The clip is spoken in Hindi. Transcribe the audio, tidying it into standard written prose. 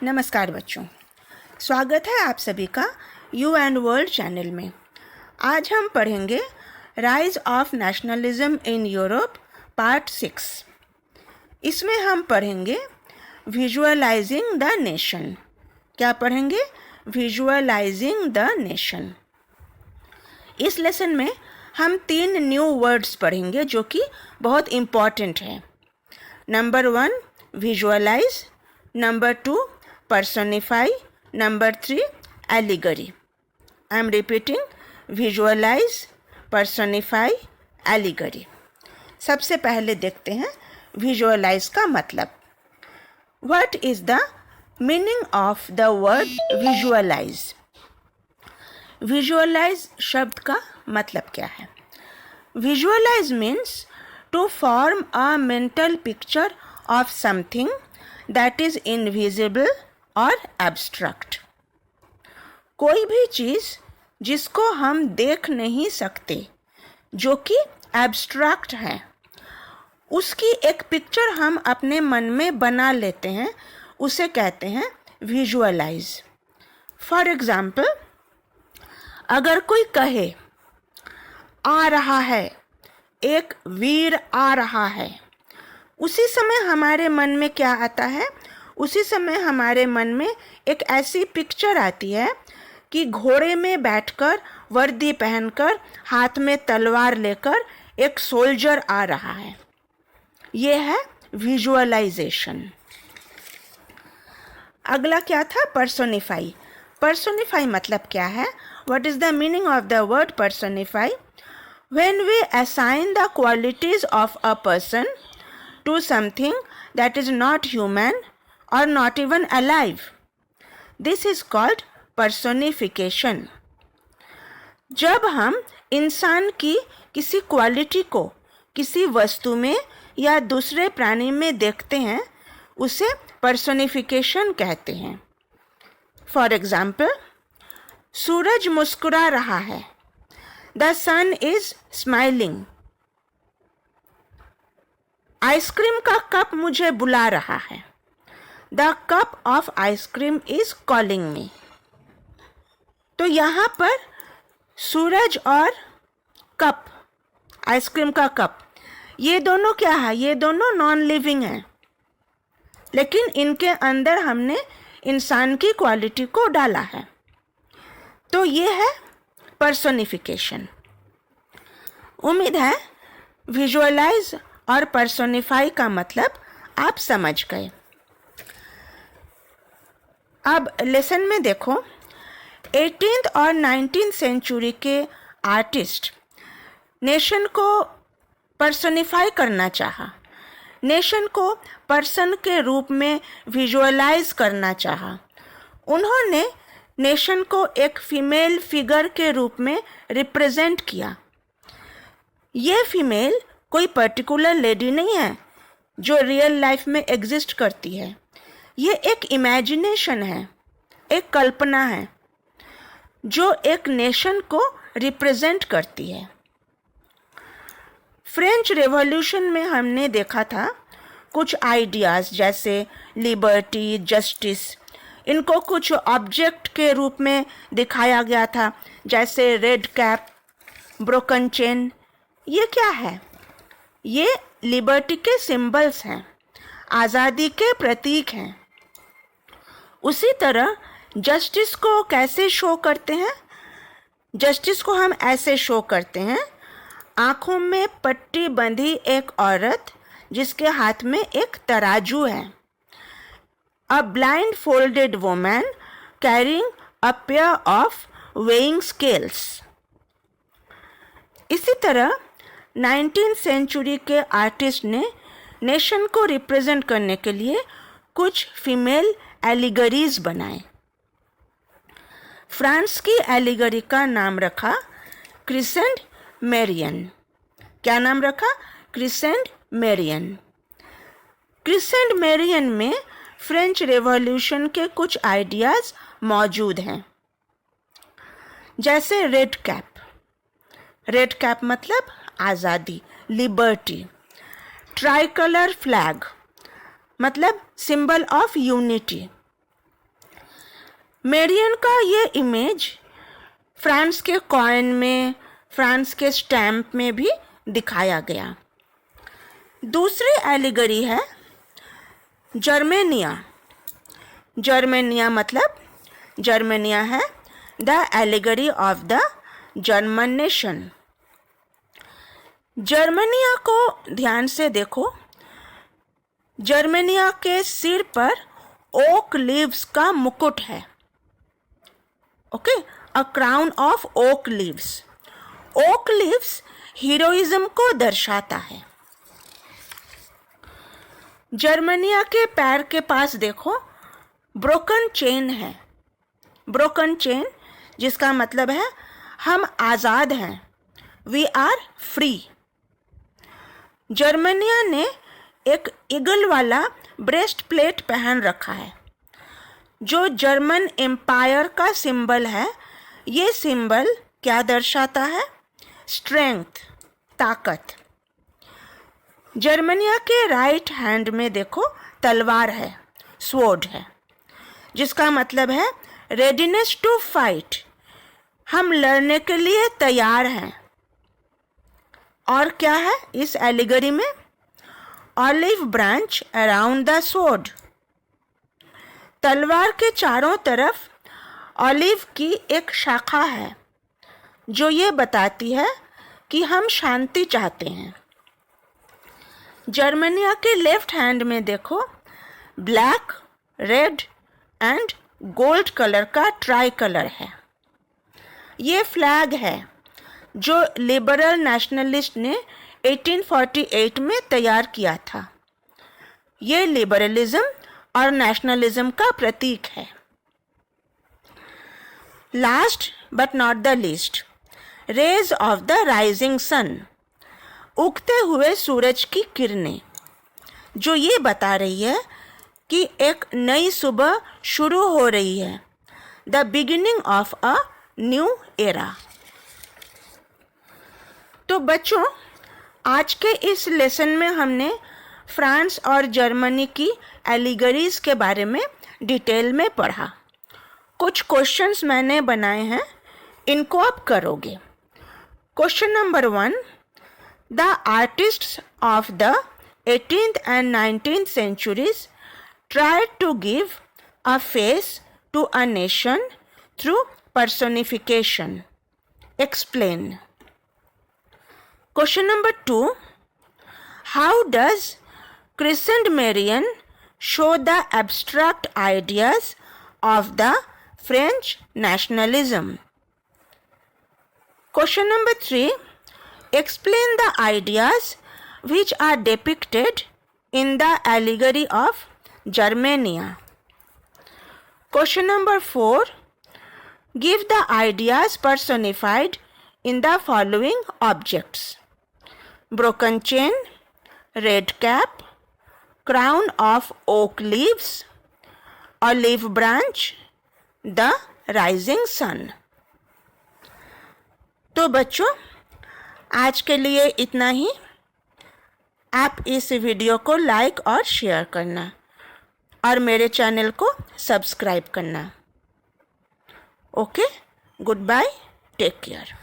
नमस्कार बच्चों, स्वागत है आप सभी का यू एंड वर्ल्ड चैनल में। आज हम पढ़ेंगे rise of nationalism in Europe part 6। इसमें हम पढ़ेंगे विजुअलाइजिंग द नेशन। क्या पढ़ेंगे? Visualising the nation. इस लेसन में हम 3 न्यू वर्ड्स पढ़ेंगे जो कि बहुत इम्पॉर्टेंट है। Number 1 visualize, number 2 personify, number 3 allegory. I am repeating: visualize, personify, allegory. सबसे पहले देखते हैं visualize का मतलब। What is the meaning of the word visualize? Visualize शब्द का मतलब क्या है? Visualize means to form a mental picture of something that is invisible और एब्स्ट्रैक्ट। कोई भी चीज़ जिसको हम देख नहीं सकते, जो कि एब्स्ट्रैक्ट है, उसकी एक पिक्चर हम अपने मन में बना लेते हैं, उसे कहते हैं विजुअलाइज। फॉर एग्जाम्पल, अगर कोई कहे आ रहा है, एक वीर आ रहा है, उसी समय हमारे मन में क्या आता है? उसी समय हमारे मन में एक ऐसी पिक्चर आती है कि घोड़े में बैठकर, वर्दी पहनकर, हाथ में तलवार लेकर एक सोल्जर आ रहा है। ये है विजुअलाइजेशन। अगला क्या था? पर्सोनिफाई। पर्सोनिफाई मतलब क्या है? What is the meaning of the word personify? When we assign the qualities of a person to something that is not human or not even alive. This is called personification. जब हम इंसान की किसी क्वालिटी को किसी वस्तु में या दूसरे प्राणी में देखते हैं, उसे पर्सोनिफिकेशन कहते हैं। फॉर एग्जाम्पल, सूरज मुस्कुरा रहा है। The sun is smiling. Ice cream का कप मुझे बुला रहा है। The cup of ice cream is calling me. तो यहाँ पर सूरज और कप, आइसक्रीम का कप, ये दोनों क्या है? ये दोनों नॉन लिविंग हैं, लेकिन इनके अंदर हमने इंसान की क्वालिटी को डाला है। तो ये है पर्सोनिफिकेशन। उम्मीद है विजुअलाइज और पर्सोनिफाई का मतलब आप समझ गए। अब लेसन में देखो, 18th और 19th सेंचुरी के आर्टिस्ट नेशन को पर्सोनिफाई करना चाहा, नेशन को पर्सन के रूप में विजुअलाइज करना चाहा। उन्होंने नेशन को एक फीमेल फिगर के रूप में रिप्रेजेंट किया। ये फीमेल कोई पर्टिकुलर लेडी नहीं है जो रियल लाइफ में एग्जिस्ट करती है। ये एक इमेजिनेशन है, एक कल्पना है जो एक नेशन को रिप्रेजेंट करती है। फ्रेंच रेवोल्यूशन में हमने देखा था कुछ आइडियाज़ जैसे लिबर्टी, जस्टिस, इनको कुछ ऑब्जेक्ट के रूप में दिखाया गया था, जैसे रेड कैप, ब्रोकन चेन। ये क्या है? ये लिबर्टी के सिंबल्स हैं, आज़ादी के प्रतीक हैं। उसी तरह जस्टिस को कैसे शो करते हैं? जस्टिस को हम ऐसे शो करते हैं, आँखों में पट्टी बंधी एक औरत जिसके हाथ में एक तराजू है। A blind folded woman carrying a pair of weighing scales. इसी तरह 19th सेंचुरी के आर्टिस्ट ने नेशन को रिप्रेजेंट करने के लिए कुछ फीमेल एलिगरीज बनाए। फ्रांस की एलिगरी का नाम रखा क्रिसेंट मेरियन। क्या नाम रखा? Crescent Marianne. क्रिसेंट मेरियन में फ्रेंच रेवोल्यूशन के कुछ आइडियाज़ मौजूद हैं, जैसे रेड कैप। रेड कैप मतलब आज़ादी, लिबर्टी। ट्राई कलर फ्लैग मतलब सिंबल ऑफ यूनिटी। मेरियन का ये इमेज फ्रांस के कॉइन में, फ्रांस के स्टैम्प में भी दिखाया गया। दूसरी एलिगरी है जर्मेनिया। जर्मेनिया मतलब जर्मेनिया है the allegory of the German nation. Germania को ध्यान से देखो। जर्मेनिया के सिर पर ओक लीव्स का मुकुट है। Okay, a crown of oak leaves. Okay leaves heroism को दर्शाता है। जर्मेनिया के पैर के पास देखो, ब्रोकन चेन है। ब्रोकन चेन जिसका मतलब है हम आज़ाद हैं, वी आर फ्री। जर्मेनिया ने एक ईगल वाला ब्रेस्ट प्लेट पहन रखा है जो जर्मन एम्पायर का सिंबल है। ये सिंबल क्या दर्शाता है? स्ट्रेंथ, ताकत। जर्मेनिया के राइट हैंड में देखो तलवार है, स्वॉर्ड है, जिसका मतलब है रेडीनेस टू फाइट, हम लड़ने के लिए तैयार हैं। और क्या है इस एलिगरी में? Olive branch around the sword. तलवार के चारों तरफ ऑलिव की एक शाखा है जो ये बताती है कि हम शांति चाहते हैं। जर्मनिया के लेफ्ट हैंड में देखो black, red and gold colour का ट्राई कलर है। ये फ्लैग है जो लिबरल नेशनलिस्ट ने 1848 में तैयार किया था। ये लिबरलिज्म और नेशनलिज्म का प्रतीक है। Last but not the least, rays of the rising sun. उगते हुए सूरज की किरणें जो ये बता रही है कि एक नई सुबह शुरू हो रही है, the beginning of a new era. तो बच्चों, आज के इस लेसन में हमने फ्रांस और जर्मनी की एलिगरीज के बारे में डिटेल में पढ़ा। कुछ क्वेश्चंस मैंने बनाए हैं, इनको आप करोगे। Question number 1, the artists of the 18th and 19th centuries tried to give a face to a nation through personification. Explain. Question number 2, how does Crescent Marion show the abstract ideas of the French nationalism? Question number 3, explain the ideas which are depicted in the allegory of Germania. Question number 4, give the ideas personified in the following objects: broken chain, red cap, crown of oak leaves, olive branch, the rising sun. तो बच्चों, आज के लिए इतना ही। आप इस वीडियो को लाइक और शेयर करना और मेरे चैनल को सब्सक्राइब करना। Okay, good bye, take care.